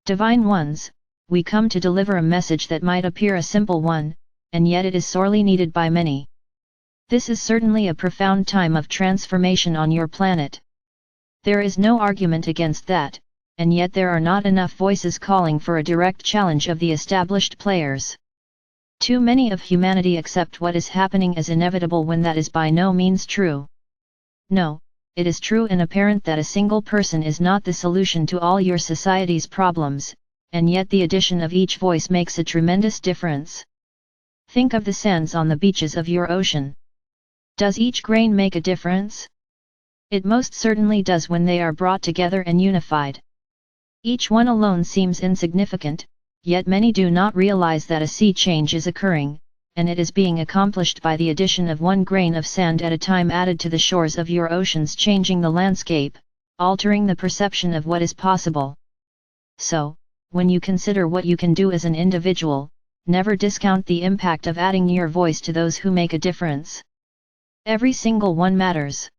Divine Ones, we come to deliver a message that might appear a simple one, and yet it is sorely needed by many. This is certainly a profound time of transformation on your planet. There is no argument against that, and yet there are not enough voices calling for a direct challenge of the established players. Too many of humanity accept what is happening as inevitable when that is by no means true. No, it is true and apparent that a single person is not the solution to all your society's problems, and yet the addition of each voice makes a tremendous difference. Think of the sands on the beaches of your ocean. Does each grain make a difference? It most certainly does when they are brought together and unified. Each one alone seems insignificant, yet many do not realize that a sea change is occurring, and it is being accomplished by the addition of one grain of sand at a time added to the shores of your oceans, changing the landscape, altering the perception of what is possible. So, when you consider what you can do as an individual, never discount the impact of adding your voice to those who make a difference. Every single one matters.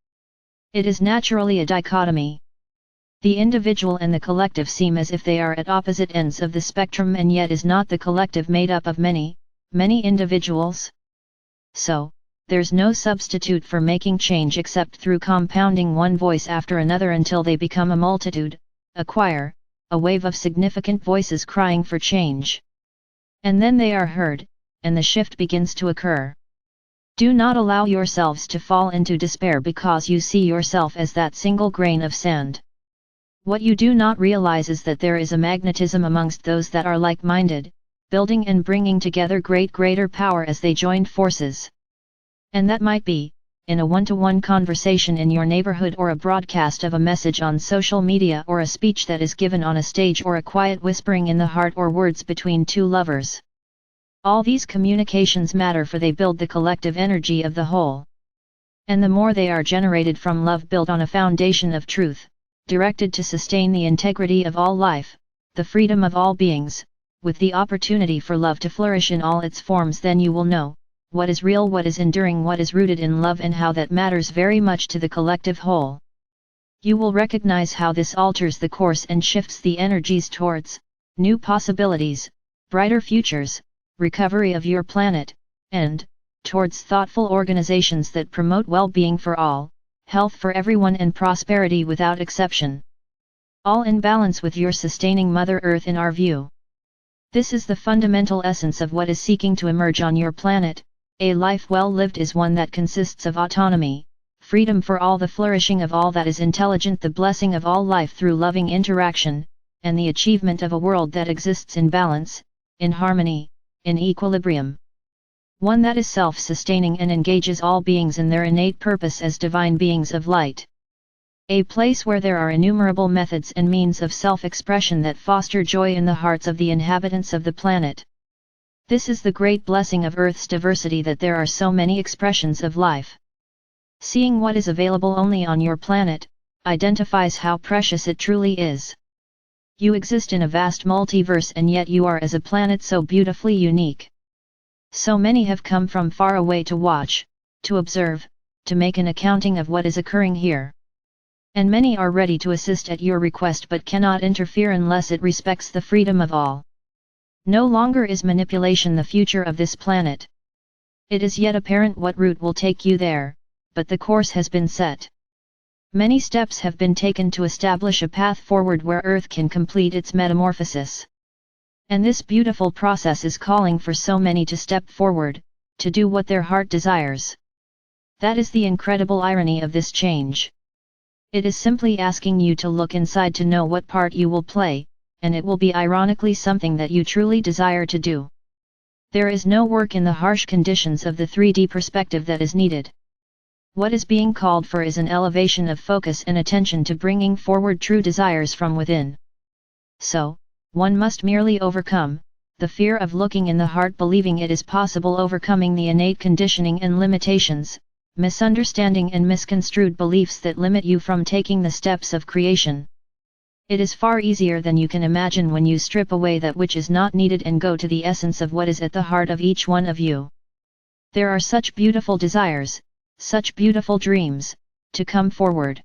It is naturally a dichotomy. The individual and the collective seem as if they are at opposite ends of the spectrum, and yet is not the collective made up of many individuals? So, there's no substitute for making change except through compounding one voice after another until they become a multitude, a choir, a wave of significant voices crying for change. And then they are heard, and the shift begins to occur. Do not allow yourselves to fall into despair because you see yourself as that single grain of sand. What you do not realize is that there is a magnetism amongst those that are like-minded, building and bringing together greater power as they join forces. And that might be, in a one-to-one conversation in your neighborhood, or a broadcast of a message on social media, or a speech that is given on a stage, or a quiet whispering in the heart, or words between two lovers. All these communications matter, for they build the collective energy of the whole. And the more they are generated from love built on a foundation of truth, directed to sustain the integrity of all life, the freedom of all beings, with the opportunity for love to flourish in all its forms, then you will know what is real, what is enduring, what is rooted in love, and how that matters very much to the collective whole. You will recognize how this alters the course and shifts the energies towards new possibilities, brighter futures, recovery of your planet, and towards thoughtful organizations that promote well-being for all, health for everyone, and prosperity without exception. All in balance with your sustaining Mother Earth in our view. This is the fundamental essence of what is seeking to emerge on your planet. A life well lived is one that consists of autonomy, freedom for all, the flourishing of all that is intelligent, the blessing of all life through loving interaction, and the achievement of a world that exists in balance, in harmony, in equilibrium. One that is self-sustaining and engages all beings in their innate purpose as divine beings of light. A place where there are innumerable methods and means of self-expression that foster joy in the hearts of the inhabitants of the planet. This is the great blessing of Earth's diversity, that there are so many expressions of life. Seeing what is available only on your planet identifies how precious it truly is. You exist in a vast multiverse, and yet you are as a planet so beautifully unique. So many have come from far away to watch, to observe, to make an accounting of what is occurring here. And many are ready to assist at your request, but cannot interfere unless it respects the freedom of all. No longer is manipulation the future of this planet. It is yet apparent what route will take you there, but the course has been set. Many steps have been taken to establish a path forward where Earth can complete its metamorphosis. And this beautiful process is calling for so many to step forward, to do what their heart desires. That is the incredible irony of this change. It is simply asking you to look inside to know what part you will play, and it will be ironically something that you truly desire to do. There is no work in the harsh conditions of the 3D perspective that is needed. What is being called for is an elevation of focus and attention to bringing forward true desires from within. So, one must merely overcome the fear of looking in the heart, believing it is possible, overcoming the innate conditioning and limitations, misunderstanding and misconstrued beliefs that limit you from taking the steps of creation. It is far easier than you can imagine when you strip away that which is not needed and go to the essence of what is at the heart of each one of you. There are such beautiful desires, such beautiful dreams, to come forward.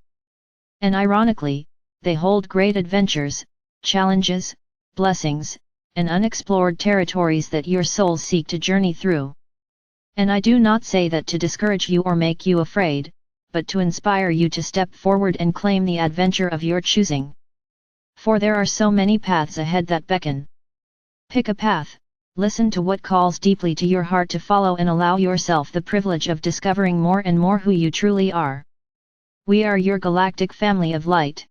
And ironically, they hold great adventures, challenges, blessings, and unexplored territories that your souls seek to journey through. And I do not say that to discourage you or make you afraid, but to inspire you to step forward and claim the adventure of your choosing. For there are so many paths ahead that beckon. Pick a path, listen to what calls deeply to your heart to follow, and allow yourself the privilege of discovering more and more who you truly are. We are your galactic family of light.